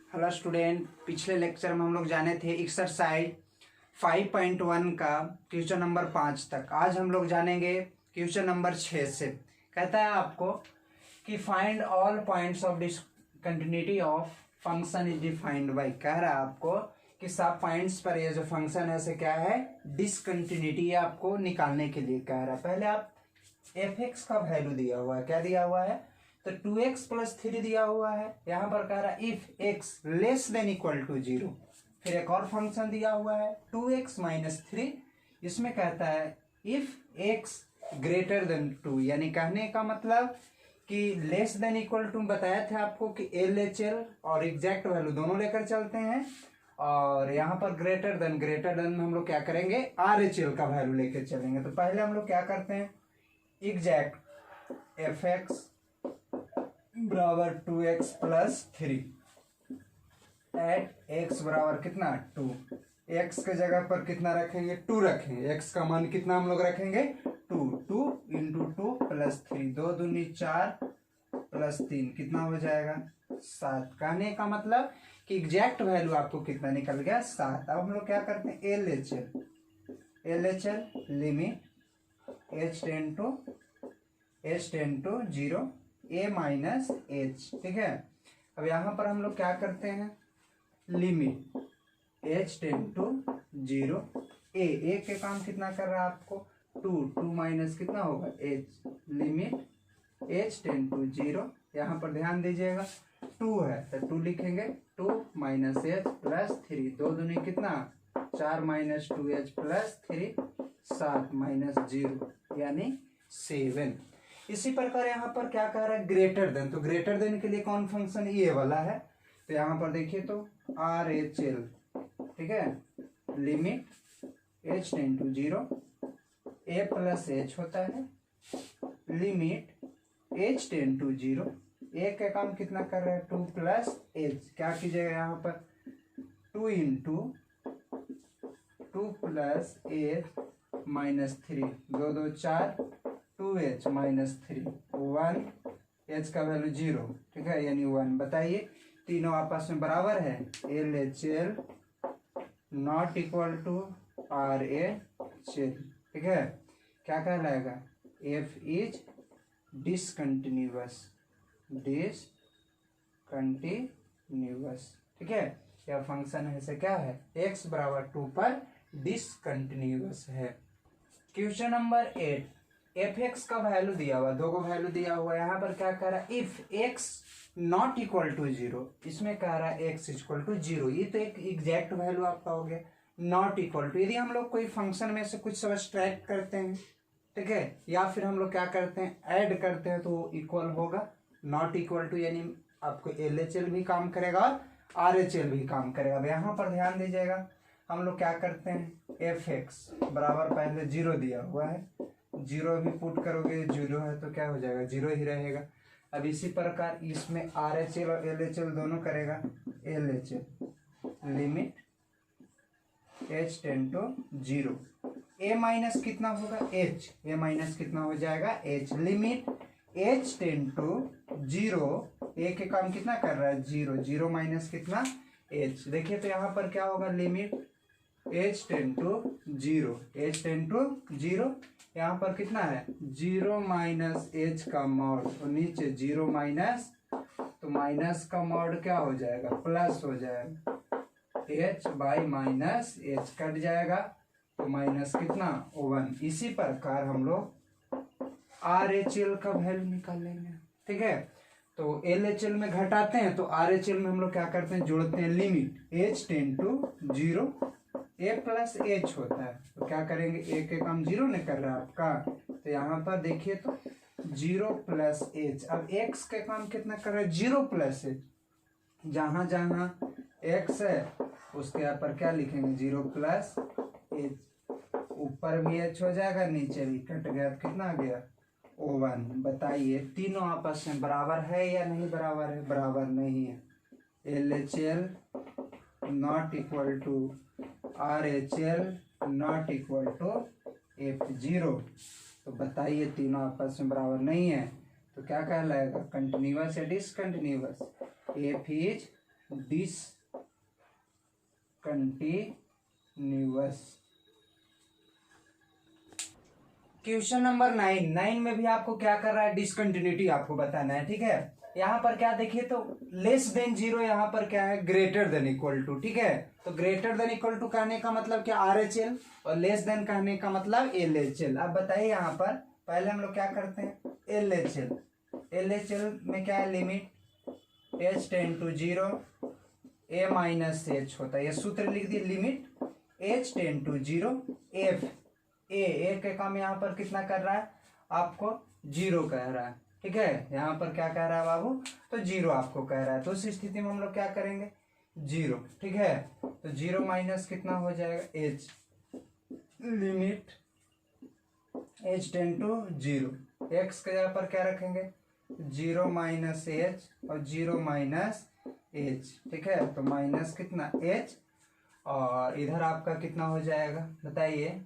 Hello student, पिछले lecture में हम लोग जाने थे एक्सरसाइज 5.1 का क्वेश्चन नंबर 5 तक। आज हम लोग जानेंगे क्वेश्चन नंबर 6 से। कहता है आपको कि find all points of discontinuity of function is defined by. कह रहा है आपको कि सब पॉइंट्स पर ये जो फंक्शन है से क्या है, डिसकंटिन्यूटी आपको निकालने के लिए कह रहा है। पहले आप एफ एक्स का वैल्यू दिया हुआ है, क्या दिया हुआ है, तो 2x + 3 दिया हुआ है। यहां पर कह रहा है if x less than equal to 0। फिर एक और फंक्शन दिया हुआ है 2x - 3। इसमें कहता है इफ x ग्रेटर देन 2, यानी कहने का मतलब कि लेस देन इक्वल टू बताया था आपको कि LHL और एग्जैक्ट वैल्यू दोनों लेकर चलते हैं, और यहाँ पर ग्रेटर देन में हम लोग क्या करेंगे, RHL का वैल्यू लेकर चलेंगे। तो पहले हम लोग क्या करते हैं, एग्जैक्ट एफ एक्स बराबर 2x + 3 एट x बराबर कितना 2। x के जगह पर कितना रखेंगे, 2 रखेंगे। x का मान कितना हम लोग रखेंगे, 2 × 2 + 3, 2 दूनी 4 + 3 कितना हो जाएगा 7। कहने का मतलब कि एग्जैक्ट वैल्यू आपको कितना निकल गया 7। अब हम लोग क्या करते हैं, LHL limit h tend to 0 a - h, ठीक है। अब यहां पर हम लोग क्या करते हैं, limit h tend to 0 a के काम कितना कर रहा है आपको 2 माइनस कितना होगा h, limit h tend to 0। यहाँ पर ध्यान दीजिएगा 2 है तो 2 लिखेंगे, 2 - h + 3, 2 दूनी कितना 4 - 2h + 3, 7 - 0 यानी 7। इसी प्रकार यहाँ पर क्या कह रहा है, ग्रेटर देन। तो ग्रेटर देन के लिए कौन फंक्शन, ये वाला है। तो यहाँ पर देखिए तो RHL, ठीक है, limit h tend to 0 a + h होता है, limit h tend to 0 a का काम कितना कर रहा है 2 + h। क्या कीजिएगा यहाँ पर 2 × 2 + h - 3, 2 2 4 2h - 3 1, h का वैल्यू 0, ठीक है, यानी 1। बताइए तीनों आपस में बराबर है, LHL not equal to RHL, ठीक है। क्या कहलाएगा, f इज डिसकंटिन्यूअस, ठीक है। यह फंक्शन है से क्या है, x बराबर 2 पर डिसकंटिन्यूअस है। क्वेश्चन नंबर 8, एफ एक्स का वैल्यू दिया हुआ, दो को वैल्यू दिया हुआ है। यहाँ पर क्या कह रहा है, if x not equal to 0, इसमें कह रहा है x = 0। ये तो एक एग्जैक्ट वैल्यू आपका हो गया। नॉट इक्वल टू, यदि हम लोग कोई फंक्शन में से कुछ सब्सट्रैक्ट करते हैं, ठीक है, या फिर हम लोग क्या करते हैं ऐड करते हैं, तो इक्वल होगा। नॉट इक्वल टू यानी आपको LHL भी काम करेगा और RHL भी काम करेगा। अब यहाँ पर ध्यान दीजिएगा, हम लोग क्या करते हैं, एफ एक्स बराबर पहले 0 दिया हुआ है, 0 भी पुट करोगे 0 है तो क्या हो जाएगा 0 ही रहेगा। अब इसी प्रकार इसमें RHL और LHL दोनों करेगा, LHL limit h tend to 0 a minus कितना होगा h, a माइनस कितना हो जाएगा h, limit h tend to 0, a के काम कितना कर रहा है 0, 0 माइनस कितना h। देखिए तो यहाँ पर क्या होगा, limit h tend to 0, h tend to 0, यहाँ पर कितना है 0 - h का मॉड, तो नीचे 0 माइनस, तो माइनस का मॉड क्या हो जाएगा प्लस हो जाएगा, h - h कट जाएगा, तो माइनस कितना 1। इसी प्रकार हम लोग RHL का वैल्यू निकाल लेंगे, ठीक है। तो LHL में घटाते हैं तो RHL में हम लोग क्या करते हैं, जोड़ते हैं, limit h tend to 0 a + h होता है। तो क्या करेंगे, a के काम 0 ने कर रहा है आपका, तो यहाँ पर देखिए तो 0 + h। अब x के काम कितना कर रहा है 0 + h, जहां जहां x है उसके यहाँ पर क्या लिखेंगे 0 + h, ऊपर भी h हो जाएगा नीचे भी कट गया, कितना आ गया 1। बताइए तीनों आपस में बराबर है या नहीं बराबर है, बराबर नहीं है। LHL not equal to RHL not equal to F0। तो बताइए तीनों आपस में बराबर नहीं है, तो क्या कहलाएगा, कंटिन्यूअस या discontinuous. F is discontinuous. Question number 9 में भी आपको क्या कर रहा है, डिसकंटिन्यूटी आपको बताना है। ठीक है, यहाँ पर क्या देखिए तो लेस देन जीरो, यहाँ पर क्या है ग्रेटर देन इक्वल टू। ठीक है, तो ग्रेटर देन इक्वल टू कहने का मतलब क्या RHL, और लेस देन कहने का मतलब LHL। अब बताइए यहाँ पर पहले हम लोग क्या करते हैं, LHL में क्या है, limit h tend to 0 a minus h होता है, ये सूत्र लिख दिए, limit h tend to 0 f a के काम यहाँ पर कितना कर रहा है, आपको 0 कह रहा है। ठीक है, यहाँ पर क्या कह रहा है बाबू, तो 0 आपको कह रहा है, तो उस स्थिति में हम लोग क्या करेंगे 0। ठीक है, तो 0 माइनस कितना हो जाएगा h, limit h tend to 0, x के जगह पर क्या रखेंगे 0 माइनस h और 0 माइनस h। ठीक है, तो माइनस कितना h, और इधर आपका कितना हो जाएगा बताइए,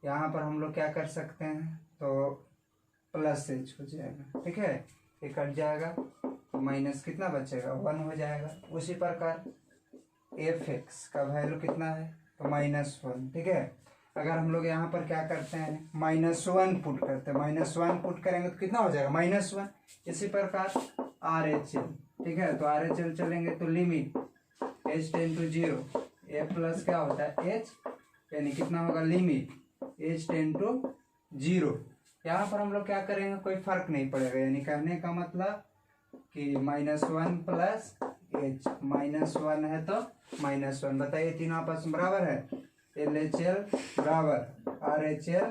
यहाँ पर हम लोग क्या कर सकते हैं, तो प्लस h हो जाएगा। ठीक है, ये कट जाएगा तो माइनस कितना बचेगा 1 हो जाएगा। उसी प्रकार fx का वैल्यू कितना है, तो -1। ठीक है, अगर हम लोग यहाँ पर क्या करते हैं -1 पुट करते हैं, -1 पुट करेंगे तो कितना हो जाएगा -1। इसी प्रकार RHL। ठीक है, तो RHL चलेंगे तो limit h tend to 0 a plus क्या होता है h, यानी कितना होगा लिमिट h टेंड टू 0। यहाँ पर हम लोग क्या करेंगे, कोई फर्क नहीं पड़ेगा, यानी कहने का मतलब कि -1 प्लस h, -1 है तो -1। बताइए तीनों आपस में बराबर है, LHL बराबर RHL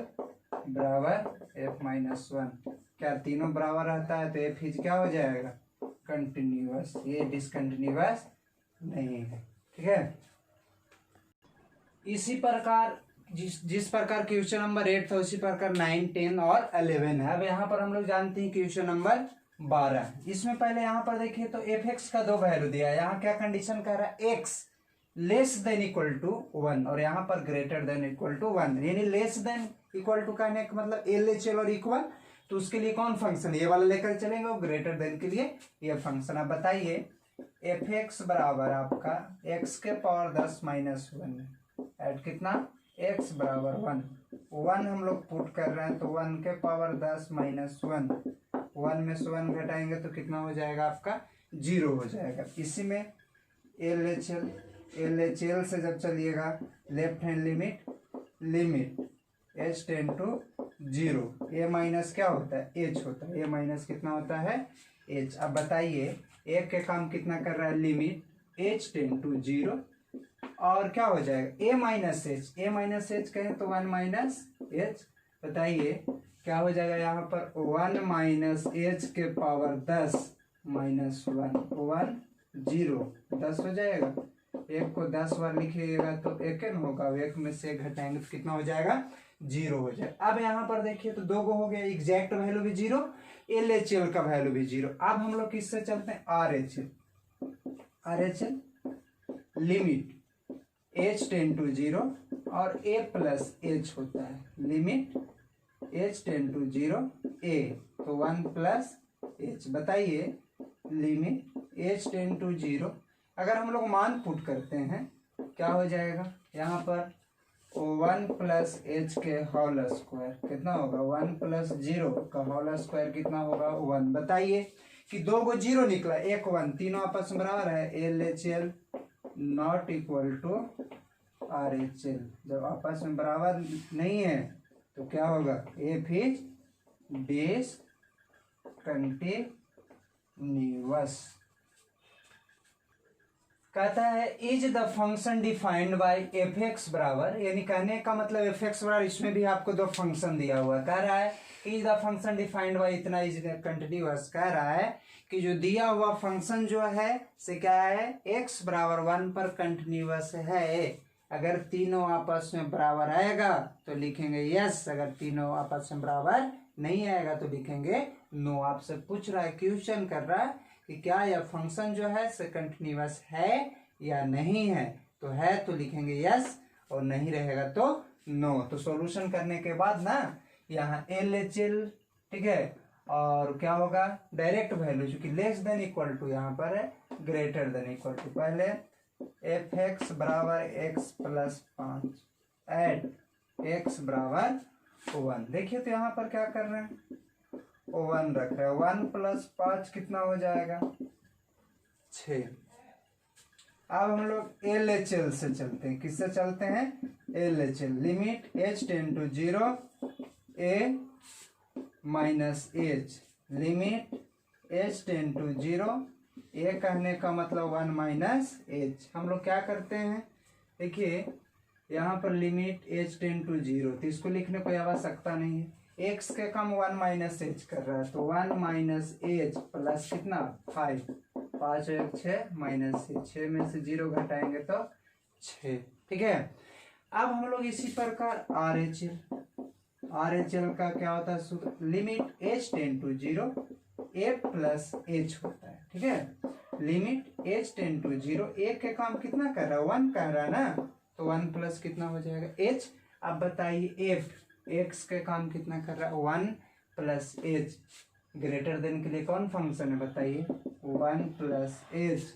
बराबर f-1। क्या तीनों बराबर रहता है तो f इज क्या हो जाएगा कंटिन्यूअस, ये डिसकंटिन्यूअस नहीं है। ठीक है, इसी प्रकार जिस प्रकार क्वेश्चन नंबर 8 था उसी प्रकार 9, 10 और 11 है। अब यहाँ पर हम लोग जानते हैं क्वेश्चन नंबर 12। इसमें पहले यहाँ पर देखिए तो fx का 2 वैल्यू दिया है, यहाँ क्या कंडीशन कह रहा है x less than equal to 1 और यहाँ पर ग्रेटर देन इक्वल टू 1, यानी लेस देन इक्वल टू कहने का मतलब LHL और इक्वल, तो उसके लिए कौन फंक्शन ये वाला लेकर चलेंगे, और ग्रेटर देन के लिए ये फंक्शन। अब बताइए fx बराबर आपका x के पावर 10 माइनस 1 एट कितना x बराबर 1 हम लोग पुट कर रहे हैं, तो 1 के पावर 10 माइनस 1 में से 1 घटाएंगे तो कितना हो जाएगा आपका 0 हो जाएगा। इसी में LHL से जब चलिएगा left hand limit h tend to 0 a minus क्या होता है h होता है, a माइनस कितना होता है h। अब बताइए a के काम कितना कर रहा है, लिमिट h टेंड टू 0 और क्या हो जाएगा a माइनस h कहें तो 1 माइनस h। बताइए क्या हो जाएगा यहाँ पर 1 माइनस h के पावर 10 माइनस 1 0 10 हो जाएगा। एक को 10 बार लिखिएगा तो एक न होगा, एक में से घटाएंगे तो कितना हो जाएगा 0 हो जाएगा। अब यहाँ पर देखिए तो 2 हो गया, एग्जैक्ट वैल्यू भी 0, LHL का वैल्यू भी 0। अब हम लोग किससे चलते हैं RHL limit h tend to 0 और a प्लस h होता है, limit h tend to 0 a तो 1 प्लस h। बताइए लिमिट h टेंड टू 0, अगर हम लोग मान पुट करते हैं क्या हो जाएगा, यहाँ पर 1 प्लस h के होल स्क्वायर कितना होगा 1 प्लस 0 का होल स्क्वायर कितना होगा 1। बताइए कि 2 को 0 निकला, 1 1 तीनों आपस में बराबर है, LHL not equal to RHL। जब आपस में बराबर नहीं है तो क्या होगा f इज डिसकंटिन्यूअस। कहता है is the function defined bye fx बराबर, यानी कहने का मतलब fx बराबर, इसमें भी आपको 2 फंक्शन दिया हुआ कह रहा है is the function defined bye इतना इज कंटिन्यूअस। कह रहा है कि जो दिया हुआ फंक्शन जो है से क्या है x बराबर 1 पर कंटिन्यूअस है। अगर तीनों आपस में बराबर आएगा तो लिखेंगे यस, अगर तीनों आपस में बराबर नहीं आएगा तो लिखेंगे नो। आपसे पूछ रहा है, क्वेश्चन कर रहा है कि क्या यह फंक्शन जो है से कंटिन्यूअस है या नहीं है, तो है तो लिखेंगे यस और नहीं रहेगा तो नो। तो सॉल्यूशन करने के बाद ना यहाँ LHL ठीक है, और क्या होगा डायरेक्ट वैल्यू चूंकि लेस देन इक्वल टू यहाँ पर है ग्रेटर देन इक्वल टू, पहले एफ एक्स बराबर एक्स प्लस 5 एट एक्स बराबर 1। देखिए तो यहाँ पर क्या कर रहे हैं, 1 रख रहे हैं, 1 प्लस 5 कितना हो जाएगा 6। अब हम लोग LHL से चलते हैं, किससे चलते हैं LHL, limit h tend to 0 a minus h, limit h tend to 0 a कहने का मतलब 1 माइनस एच। हम लोग क्या करते हैं, देखिए यहाँ पर लिमिट h टेंड टू 0, तो इसको लिखने कोई आवश्यकता नहीं है, x के कम 1 माइनस एच कर रहा है, तो 1 माइनस एच प्लस कितना 5, 5 एक 6 माइनस 6 में से 0 घटाएंगे तो 6। ठीक है, अब हम लोग इसी प्रकार RHL का क्या होता है सूत्र, limit h tend to 0 a plus h होता है। ठीक है, limit h tend to 0, a के काम कितना कर रहा है 1 कह रहा है ना, तो 1 प्लस कितना हो जाएगा h। अब बताइए f x के काम कितना कर रहा है 1 प्लस एच, ग्रेटर देन के लिए कौन फंक्शन है बताइए, 1 प्लस एच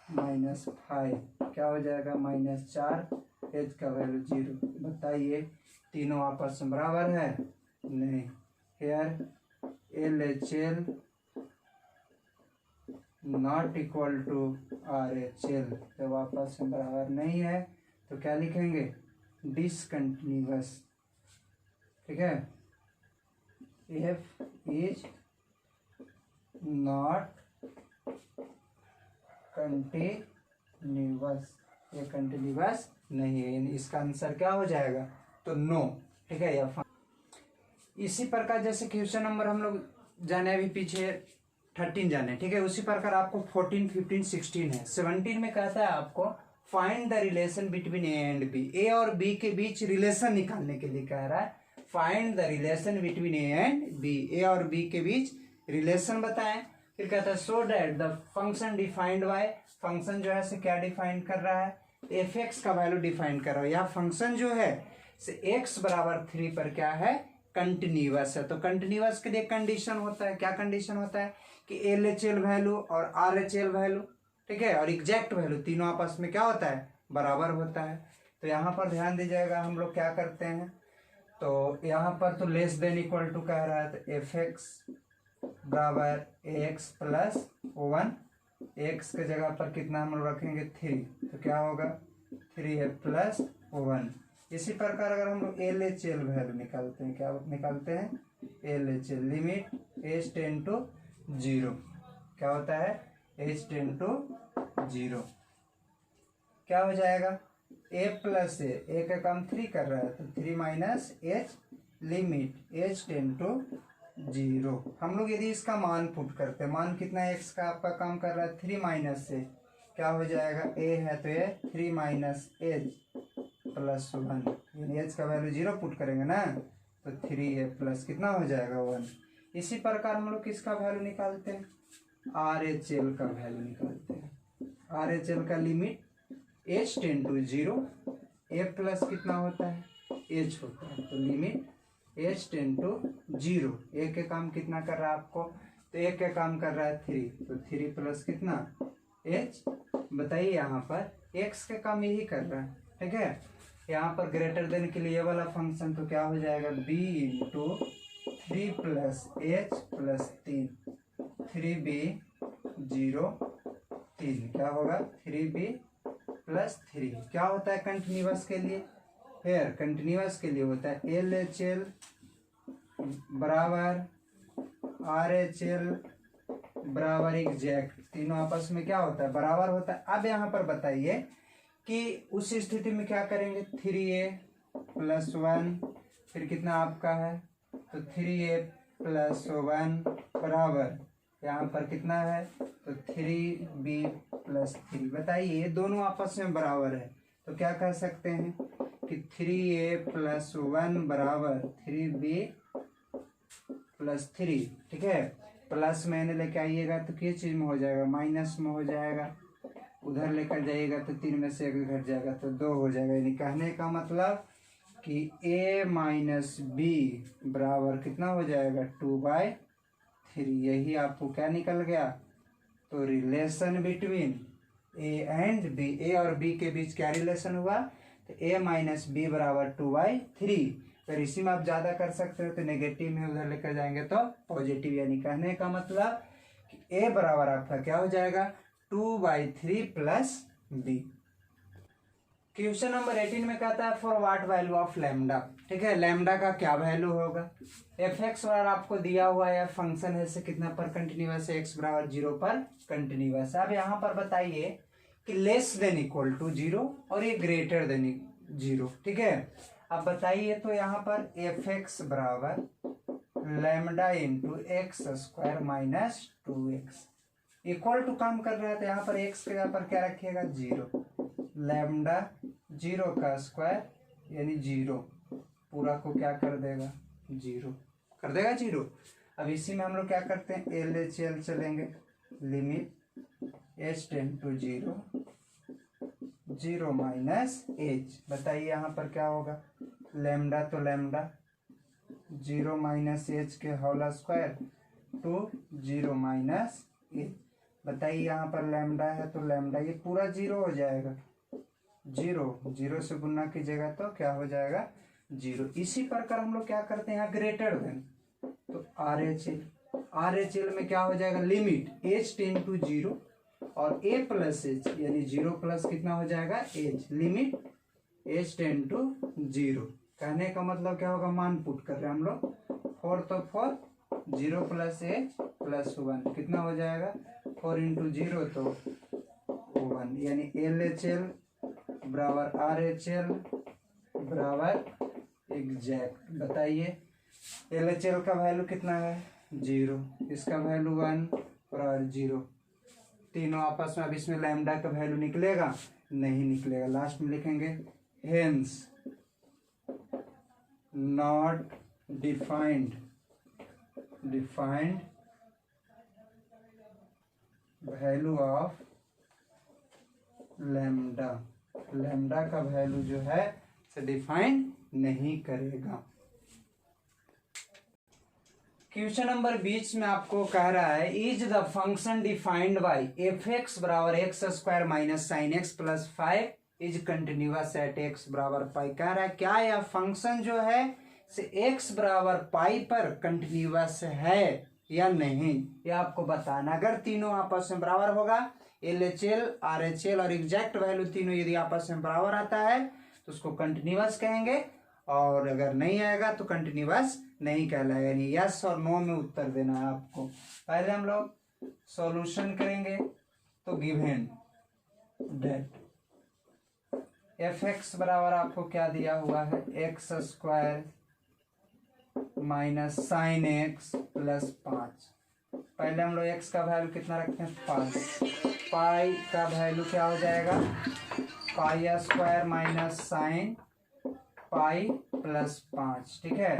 माइनस 5 क्या हो जाएगा -4, एच का वैल्यू 0। बताइए तीनों आपस में बराबर है नहीं, here LHL not equal to RHL, जब आपस में बराबर नहीं है तो क्या लिखेंगे डिसकंटिन्यूअस। ठीक है, f इज नॉट कंटिन्यूअस, ये कंटिन्यूअस नहीं है, इसका आंसर क्या हो जाएगा तो नो। ठीक है, या इसी प्रकार जैसे क्वेश्चन नंबर हम लोग जाने अभी पीछे 13 जाने, ठीक है, उसी प्रकार आपको 14, 15, 16 है। 17 में कहता है आपको find the relation between A and B, A और बी के बीच रिलेशन निकालने के लिए कह रहा है, find the relation between A and B, A और बी के बीच रिलेशन बताएं। फिर कहता है so that the function defined by, function जो है से क्या डिफाइन कर रहा है, एफ एक्स का वैल्यू डिफाइन कर रहा है, यह फंक्शन जो है से एक्स बराबर 3 पर क्या है कंटिन्यूअस है। तो कंटिन्यूअस के लिए कंडीशन होता है, क्या कंडीशन होता है कि LHL वैल्यू और RHL वैल्यू, ठीक है, और एग्जैक्ट वैल्यू तीनों आपस में क्या होता है बराबर होता है। तो यहाँ पर ध्यान दीजिएगा, हम लोग क्या करते हैं, तो यहाँ पर तो लेस देन इक्वल टू कह रहा है, तो एफ एक्स बराबर एक्स प्लस 1, एक्स के जगह पर कितना हम लोग रखेंगे 3, तो क्या होगा 3 है प्लस 1। इसी प्रकार अगर हम लोग LHL वैल्यू निकालते हैं, क्या निकालते हैं LHL, limit h tend to 0, क्या होता है h टेंड टू 0, क्या हो जाएगा a प्लस ए का काम 3 कर रहा है, तो 3 minus h, limit h tend to 0। हम लोग यदि इसका मान पुट करते हैं, मान कितना है x का आपका काम कर रहा है 3 माइनस से, क्या हो जाएगा a है तो ये 3 माइनस एच प्लस 1, यानी h का वैल्यू 0 पुट करेंगे ना, तो 3 है प्लस कितना हो जाएगा 1। इसी प्रकार हम लोग किसका वैल्यू निकालते हैं RHL का वैल्यू निकालते हैं, RHL का limit h tend to 0, a plus कितना होता है h होता है, तो limit h tend to 0, a के काम कितना कर रहा है आपको, तो a के काम कर रहा है 3, तो 3 प्लस कितना h। बताइए यहाँ पर x के काम यही कर रहा है, ठीक है, यहाँ पर ग्रेटर देन के लिए वाला फंक्शन, तो क्या हो जाएगा b into 3 plus h plus 3, 3b 0 3, क्या होगा 3b प्लस 3, क्या होता है कंटिन्यूअस के लिए, फिर कंटिन्यूअस के लिए होता है LHL बराबर RHL बराबर एग्जैक्ट, तीनों आपस में क्या होता है बराबर होता है। अब यहाँ पर बताइए कि उस स्थिति में क्या करेंगे, 3a प्लस 1, फिर कितना आपका है, तो 3a प्लस 1 बराबर यहाँ पर कितना है, तो 3b प्लस 3। बताइए ये दोनों आपस में बराबर है, तो क्या कह सकते हैं कि 3a प्लस 1 बराबर 3b प्लस 3, ठीक है, प्लस मैंने लेके आइएगा तो किस चीज़ में हो जाएगा माइनस में हो जाएगा, उधर लेकर जाइएगा तो 3 में से 1 घट जाएगा तो 2 हो जाएगा। यानी कहने का मतलब कि a माइनस बी बराबर कितना हो जाएगा 2/3, यही आपको क्या निकल गया तो relation between A and B, A और बी के बीच क्या रिलेशन हुआ, तो ए माइनस बी बराबर 2/3। अगर इसी में आप ज्यादा कर सकते हो तो नेगेटिव में उधर लेकर जाएंगे तो पॉजिटिव, यानी कहने का मतलब कि ए बराबर आपका क्या हो जाएगा 2/3 प्लस बी। क्वेश्चन नंबर 18 में कहता है for what value of lambda. ठीक है, लैम्डा का क्या वैल्यू होगा। एफ एक्स बराबर आपको दिया हुआ है, फंक्शन है से कितना पर कंटिन्यूअस है, एक्स बराबर 0 पर कंटिन्यूअस है। अब यहाँ पर बताइए कि लेस देन इक्वल टू 0 और ये ग्रेटर देन 0। ठीक है, अब बताइए तो यहाँ पर एफ एक्स बराबर lambda into x square minus 2x equal to काम कर रहा है, तो यहाँ पर एक्स के यहाँ पर क्या रखिएगा 0, लैम्डा 0 का स्क्वायर यानी 0, पूरा को क्या कर देगा 0 कर देगा 0। अब इसी में हम लोग क्या करते हैं एल एच एल चलेंगे, limit h ten to 0 0 minus h. बताइए यहाँ पर क्या होगा, लैम्डा तो लैम्डा 0 माइनस एच के whole square two 0 minus h. बताइए यहाँ पर लैम्डा है तो लैम्डा ये पूरा 0 हो जाएगा, 0 से गुना कीजिएगा तो क्या हो जाएगा 0। इसी प्रकार हम लोग क्या करते हैं यहाँ ग्रेटर देन, तो आर एच एल में क्या हो जाएगा लिमिट एच टेन टू 0 और ए प्लस एच यानी 0 प्लस कितना हो जाएगा h, limit h ten to 0। कहने का मतलब क्या होगा, मान पुट कर रहे हैं हम लोग 4 तो 4 0 प्लस एच प्लस 1 कितना हो जाएगा 4 इंटू 0 तो 1, यानी एल एच एल बराबर आर एच एल बराबर एग्जैक्ट। बताइए एल एच एल का वैल्यू कितना है 0, इसका वैल्यू 1 और 0, तीनों आपस में। अब इसमें लैम्डा का वैल्यू निकलेगा नहीं निकलेगा, लास्ट में लिखेंगे hence not defined value of lambda, lambda का वैल्यू जो है से डिफाइन नहीं करेगा। क्वेश्चन नंबर 20 में आपको कह रहा है is the function defined by F x बराबर X square minus sine X plus 5 is continuous at X बराबर पाई। कह रहा है क्या यह फंक्शन जो है से एक्स बराबर पाई पर कंटिन्यूअस है या नहीं, ये आपको बताना। अगर तीनों आपस में बराबर होगा, L H L R H L और एग्जैक्ट वैल्यू तीनों यदि आपस में बराबर आता है तो उसको कंटिन्यूअस कहेंगे, और अगर नहीं आएगा तो कंटिन्यूअस नहीं कहलाएगा। यानी यस और नो में उत्तर देना है आपको। पहले हम लोग सॉल्यूशन करेंगे, तो गिवन दैट एफ एक्स बराबर आपको क्या दिया हुआ है x square minus sine X plus 5। पहले हम लोग एक्स का वैल्यू कितना रखते हैं 5, पाई का वैल्यू क्या हो जाएगा pi square minus sign pi plus 5। ठीक है,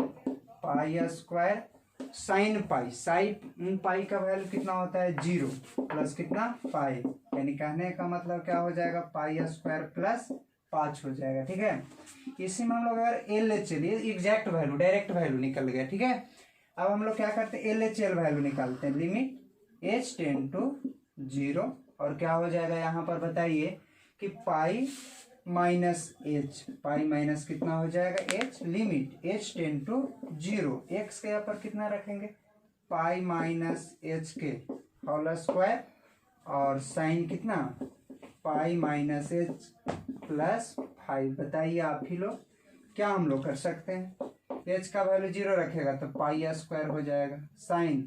पाई स्क्वायर साइन पाई का वैल्यू कितना होता है 0 प्लस कितना 5, यानी कहने का मतलब क्या हो जाएगा पाई स्क्वायर प्लस 5 हो जाएगा। ठीक है, इसी में हम लोग अगर L H L exact value direct value निकल गया। ठीक है, अब हम लोग क्या करते हैं एल एच एल वैल्यू निकालते हैं, लिमिट एच टेन टू 0 और क्या हो जाएगा यहाँ पर बताइए कि pi minus h, pi minus कितना हो जाएगा h, limit h ten to 0, x के यहाँ पर कितना रखेंगे पाई माइनस एच के होल स्क्वायर और साइन कितना पाई माइनस एच प्लस 5। बताइए आप ही लोग क्या हम लोग कर सकते हैं, एच का वैल्यू 0 रखेगा तो पाई स्क्वायर हो जाएगा, साइन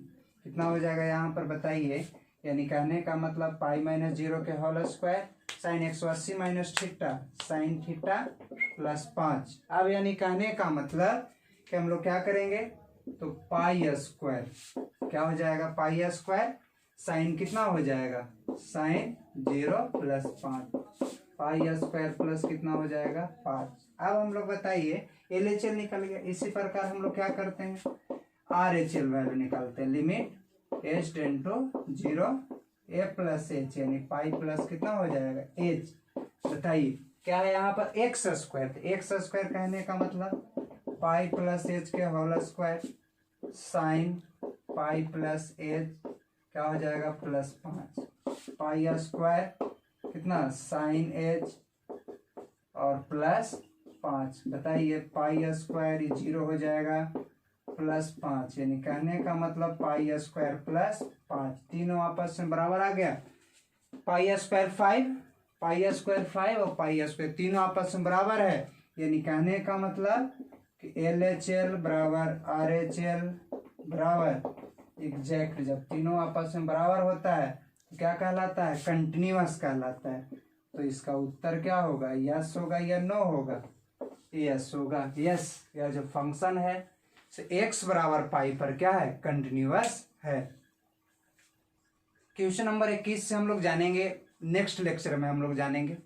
कितना हो जाएगा यहाँ पर बताइए, यानी कहने का मतलब पाई माइनस 0 के whole square sine 180 minus theta sine theta plus 5। अब यानी कहने का मतलब कि हम लोग क्या करेंगे तो पाई स्क्वायर क्या हो जाएगा पाई स्क्वायर साइन कितना हो जाएगा sine 0 plus 5, pi square plus कितना हो जाएगा 5। अब हम लोग बताइए एल एच एल निकल गया। इसी प्रकार हम लोग क्या करते हैं आर एच एल वैल्यू निकालते हैं, limit h ten to 0 a plus h यानी पाई प्लस कितना हो जाएगा एच। बताइए क्या है यहाँ पर एक्स स्क्वायर, एक्स स्क्वायर कहने का मतलब पाई प्लस एच के whole square sine pi plus h क्या हो जाएगा प्लस 5। पाई स्क्वायर कितना साइन एच और प्लस 5। बताइए पाई स्क्वायर 0 हो जाएगा प्लस 5, यानी कहने का मतलब पाई स्क्वायर प्लस 5 तीनों आपस में बराबर आ गया। पाई स्क्वायर 5, पाई स्क्वायर 5 और पाई स्क्वायर तीनों आपस में बराबर है, यानी कहने का मतलब कि LHL बराबर RHL बराबर एग्जैक्ट। जब तीनों आपस में बराबर होता है तो क्या कहलाता है? कंटिन्यूअस कहलाता है। तो इसका उत्तर क्या होगा? यस होगा या नो होगा? यस होगा। यस, यह जो फंक्शन है x बराबर पाई पर क्या है? कंटिन्यूअस है। क्वेश्चन नंबर 21 से हम लोग जानेंगे, नेक्स्ट लेक्चर में हम लोग जानेंगे।